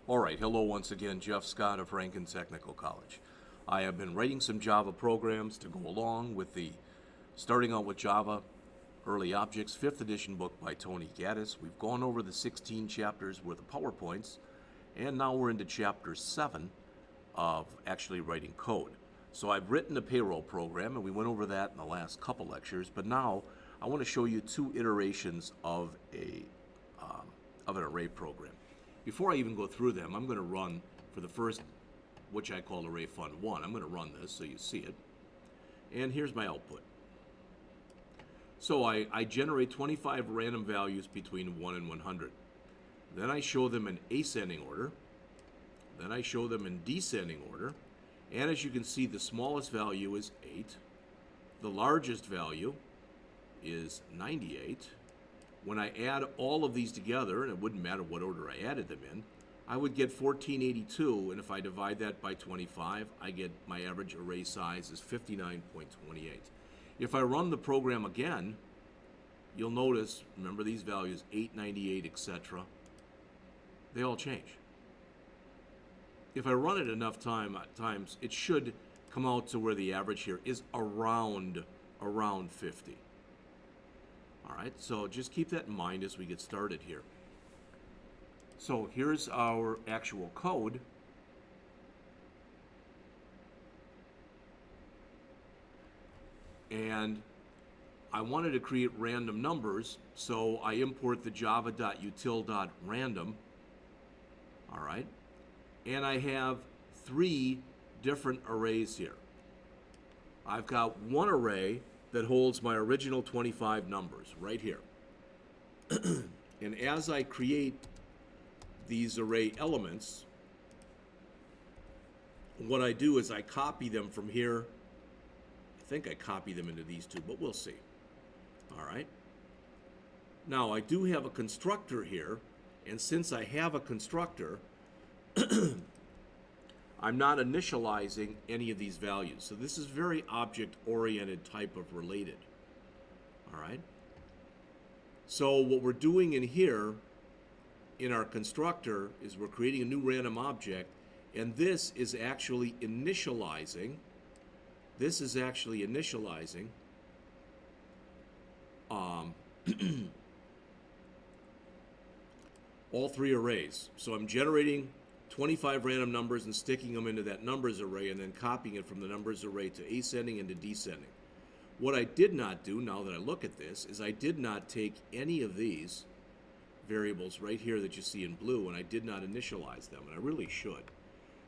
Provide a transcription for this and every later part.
Alright, hello once again, Jeff Scott of Rankin Technical College. I have been writing some Java programs to go along with the Starting Out with Java Early Objects 5th edition book by Tony Gaddis. We've gone over the 16 chapters worth of PowerPoints, and now we're into chapter 7 of actually writing code. So I've written a payroll program, and we went over that in the last couple lectures, but now I want to show you two iterations of an array program. Before I even go through them, I'm going to run for the first, which I call Array Fun 1. I'm going to run this so you see it. And here's my output. So I generate 25 random values between 1 and 100. Then I show them in ascending order. Then I show them in descending order. And as you can see, the smallest value is 8. The largest value is 98. When I add all of these together, and it wouldn't matter what order I added them in, I would get 1482, and if I divide that by 25, I get my average array size is 59.28. If I run the program again, you'll notice, remember these values, 898, etc., they all change. If I run it enough times, it should come out to where the average here is around 50. All right, so just keep that in mind as we get started here. So here's our actual code. And I wanted to create random numbers, so I import the java.util.random. All right, and I have 3 different arrays here. I've got one array that holds my original 25 numbers right here. And as I create these array elements, what I do is I copy them from here. I think I copy them into these two, but we'll see. All right. Now I do have a constructor here, and since I have a constructor, I'm not initializing any of these values. So this is very object-oriented type of related. All right. So what we're doing in here, in our constructor, is we're creating a new random object, and this is actually initializing. This is actually initializing all 3 arrays. So I'm generating 25 random numbers and sticking them into that numbers array and then copying it from the numbers array to ascending and to descending. What I did not do, now that I look at this, is I did not take any of these variables right here that you see in blue, and I did not initialize them, and I really should.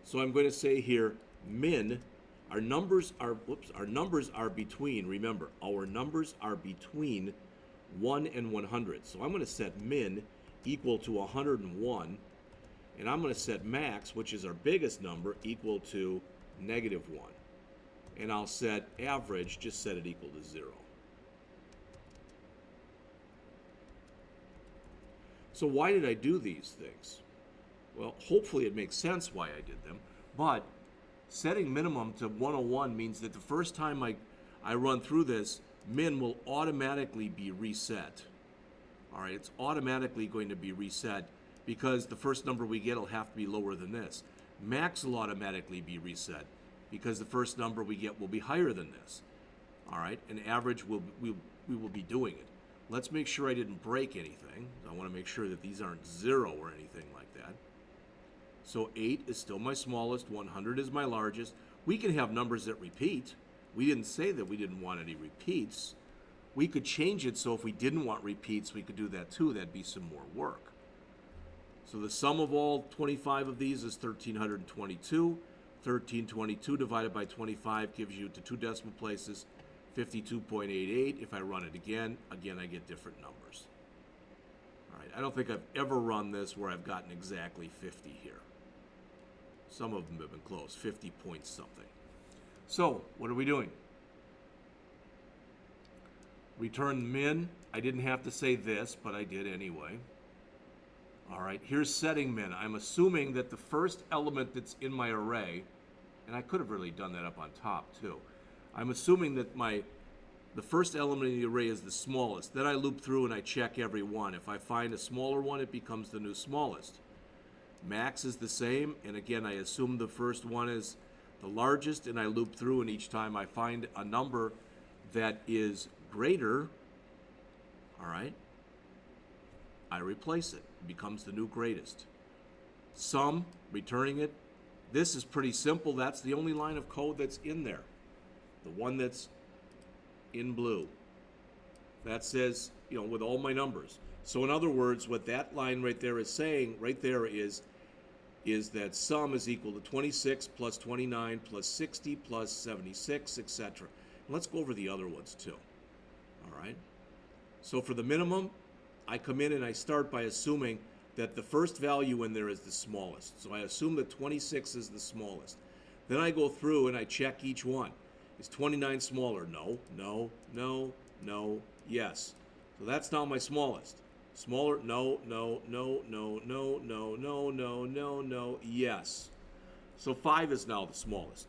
So I'm going to say here min, our numbers are between, remember, our numbers are between 1 and 100. So I'm going to set min equal to 101. And I'm going to set max, which is our biggest number, equal to -1. And I'll set average, just set it equal to 0. So why did I do these things? Well, hopefully it makes sense why I did them. But setting minimum to 101 means that the first time I run through this, min will automatically be reset. All right, it's automatically going to be reset, because the first number we get will have to be lower than this. Max will automatically be reset because the first number we get will be higher than this. All right, and average we will be doing it. Let's make sure I didn't break anything. I want to make sure that these aren't 0 or anything like that. So 8 is still my smallest, 100 is my largest. We can have numbers that repeat. We didn't say that we didn't want any repeats. We could change it so if we didn't want repeats, we could do that too. That'd be some more work. So the sum of all 25 of these is 1,322. 1,322 divided by 25 gives you, to 2 decimal places, 52.88. If I run it again, I get different numbers. All right, I don't think I've ever run this where I've gotten exactly 50 here. Some of them have been close, 50 point something. So what are we doing? Return min. I didn't have to say this, but I did anyway. All right, here's setting min. I'm assuming that the first element that's in my array, and I could have really done that up on top too. I'm assuming that the first element in the array is the smallest. Then I loop through and I check every one. If I find a smaller one, it becomes the new smallest. Max is the same, and again, I assume the first one is the largest, and I loop through, and each time I find a number that is greater, all right, I replace it. It becomes the new greatest. Sum, returning it. This is pretty simple. That's the only line of code that's in there. The one that's in blue. That says, with all my numbers. So in other words, what that line right there is saying, right there is that sum is equal to 26 plus 29 plus 60 plus 76, etc. Let's go over the other ones too. All right? So for the minimum, I come in and I start by assuming that the first value in there is the smallest. So I assume that 26 is the smallest. Then I go through and I check each one. Is 29 smaller? No, no, no, no, yes. So that's now my smallest. Smaller? No, no, no, no, no, no, no, no, no, no, yes. So 5 is now the smallest.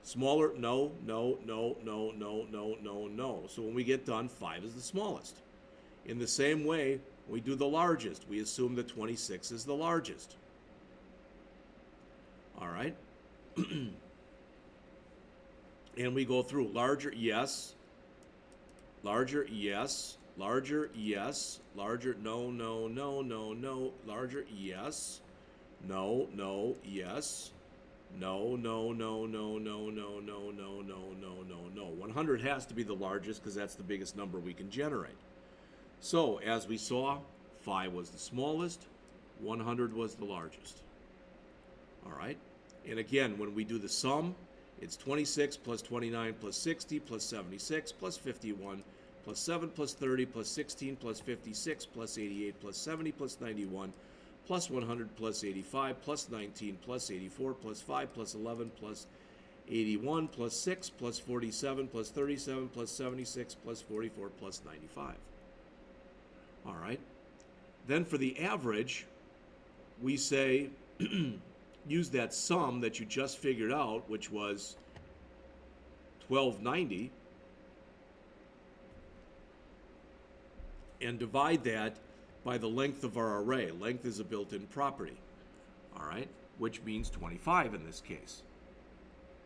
Smaller? No, no, no, no, no, no, no, no. So when we get done, 5 is the smallest. In the same way, we do the largest. We assume that 26 is the largest. All right? And we go through larger, yes. Larger, yes. Larger, yes. Larger, no, no, no, no, no. Larger, yes. No, no, yes. No, no, no, no, no, no, no, no, no, no, no, no. 100 has to be the largest because that's the biggest number we can generate. So, as we saw, 5 was the smallest, 100 was the largest. All right? And again, when we do the sum, it's 26 plus 29 plus 60 plus 76 plus 51 plus 7 plus 30 plus 16 plus 56 plus 88 plus 70 plus 91 plus 100 plus 85 plus 19 plus 84 plus 5 plus 11 plus 81 plus 6 plus 47 plus 37 plus 76 plus 44 plus 95. All right. Then for the average, we say use that sum that you just figured out, which was 1290, and divide that by the length of our array. Length is a built-in property, all right, which means 25 in this case.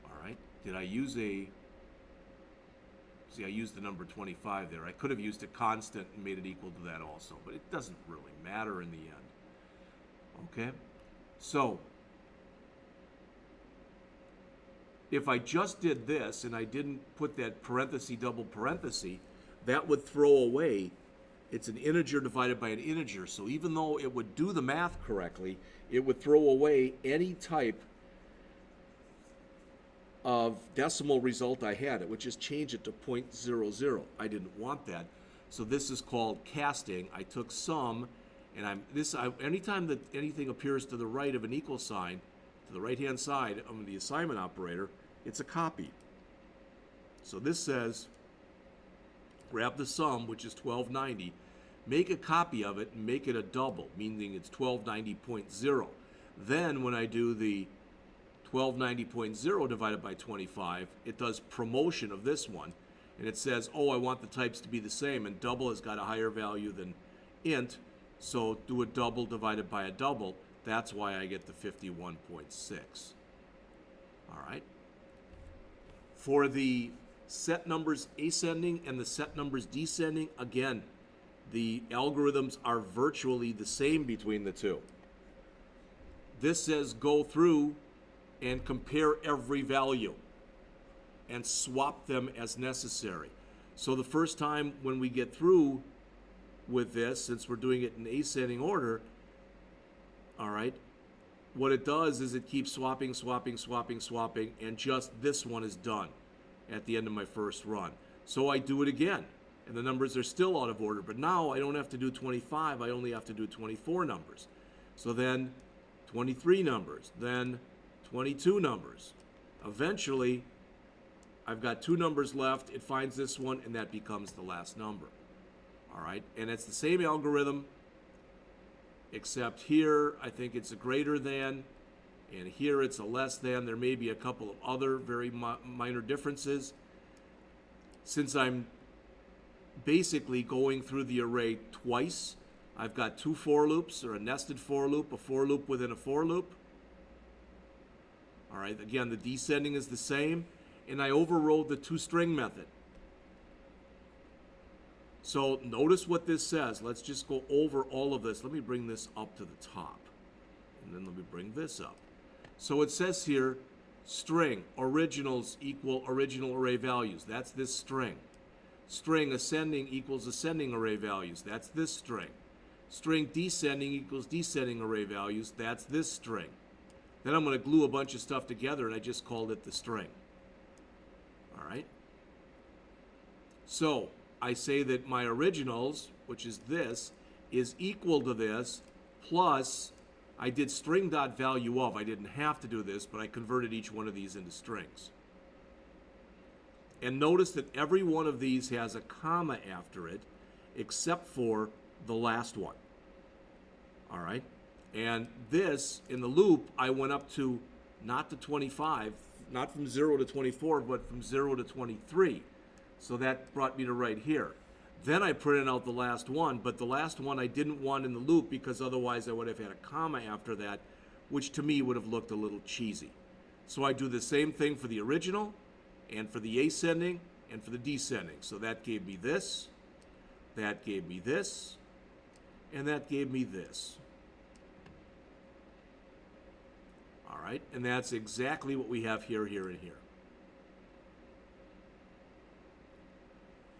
All right. Did I use a... See, I used the number 25 there. I could have used a constant and made it equal to that also, but it doesn't really matter in the end. Okay? So, if I just did this and I didn't put that parenthesis, double parenthesis, that would throw away, it's an integer divided by an integer. So even though it would do the math correctly, it would throw away any type of decimal result I had. It would just change it to 0.00. I didn't want that. So this is called casting. I took sum, and anytime that anything appears to the right of an equal sign, to the right-hand side of the assignment operator, it's a copy. So this says, grab the sum, which is 1290, make a copy of it and make it a double, meaning it's 1290.0. Then when I do the 1290.0 divided by 25, it does promotion of this one, and it says, oh, I want the types to be the same, and double has got a higher value than int, so do a double divided by a double. That's why I get the 51.6. All right. For the set numbers ascending and the set numbers descending, again, the algorithms are virtually the same between the two. This says go through and compare every value and swap them as necessary. So the first time when we get through with this, since we're doing it in ascending order, all right, what it does is it keeps swapping, swapping, swapping, swapping, and just this one is done at the end of my first run. So I do it again, and the numbers are still out of order, but now I don't have to do 25, I only have to do 24 numbers. So then 23 numbers, then 22 numbers. Eventually, I've got 2 numbers left, it finds this one, and that becomes the last number. All right, and it's the same algorithm, except here I think it's a greater than, and here it's a less than. There may be a couple of other very minor differences. Since I'm basically going through the array twice, I've got two for loops, or a nested for loop, a for loop within a for loop. All right, again, the descending is the same, and I overrode the toString method. So notice what this says. Let's just go over all of this. Let me bring this up to the top, and then let me bring this up. So it says here, string originals equal original array values. That's this string. String ascending equals ascending array values. That's this string. String descending equals descending array values. That's this string. Then I'm going to glue a bunch of stuff together, and I just called it the string. All right? So I say that my originals, which is this, is equal to this, plus I did string.value of. I didn't have to do this, but I converted each one of these into strings. And notice that every one of these has a comma after it, except for the last one. All right? And this, in the loop, I went up to not to 25, not from 0 to 24, but from 0 to 23. So that brought me to right here. Then I printed out the last one, but the last one I didn't want in the loop because otherwise I would have had a comma after that, which to me would have looked a little cheesy. So I do the same thing for the original, and for the ascending, and for the descending. So that gave me this, that gave me this, and that gave me this. All right, and that's exactly what we have here, here, and here.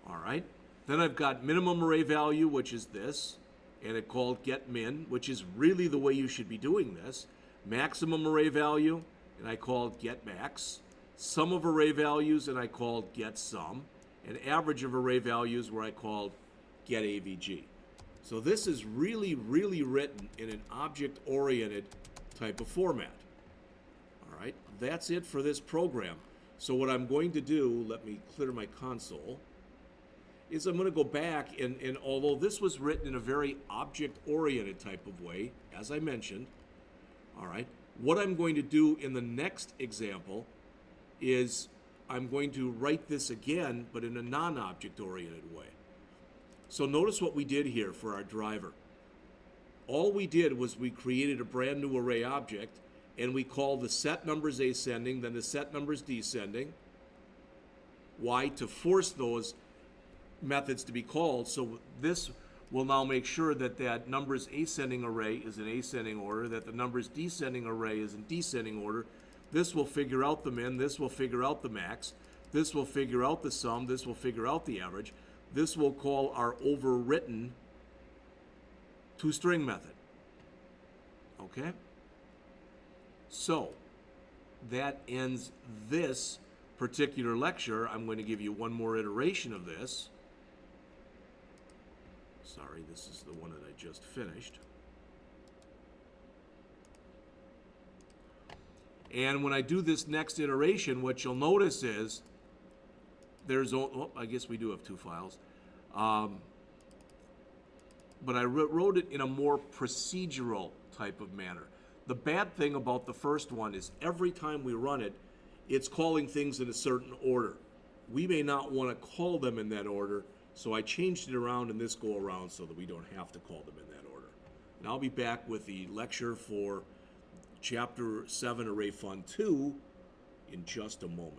All right, then I've got minimum array value, which is this, and it called getMin, which is really the way you should be doing this. Maximum array value, and I called getMax. Sum of array values, and I called getSum. And average of array values, where I called getAVG. So this is really, really written in an object-oriented type of format. All right, that's it for this program. So what I'm going to do, let me clear my console, is I'm going to go back, and although this was written in a very object-oriented type of way, as I mentioned, all right, what I'm going to do in the next example is I'm going to write this again, but in a non-object-oriented way. So notice what we did here for our driver. All we did was we created a brand new array object, and we called the set numbers ascending, then the set numbers descending. Why? To force those methods to be called. So this will now make sure that that numbers ascending array is in ascending order, that the numbers descending array is in descending order. This will figure out the min, this will figure out the max, this will figure out the sum, this will figure out the average. This will call our overwritten toString method. Okay? So, that ends this particular lecture. I'm going to give you one more iteration of this. Sorry, this is the one that I just finished. And when I do this next iteration, what you'll notice is there's, I guess we do have two files. But I wrote it in a more procedural type of manner. The bad thing about the first one is every time we run it, it's calling things in a certain order. We may not want to call them in that order, so I changed it around in this go around so that we don't have to call them in that order. And I'll be back with the lecture for Chapter 7 Array Fun 2 in just a moment.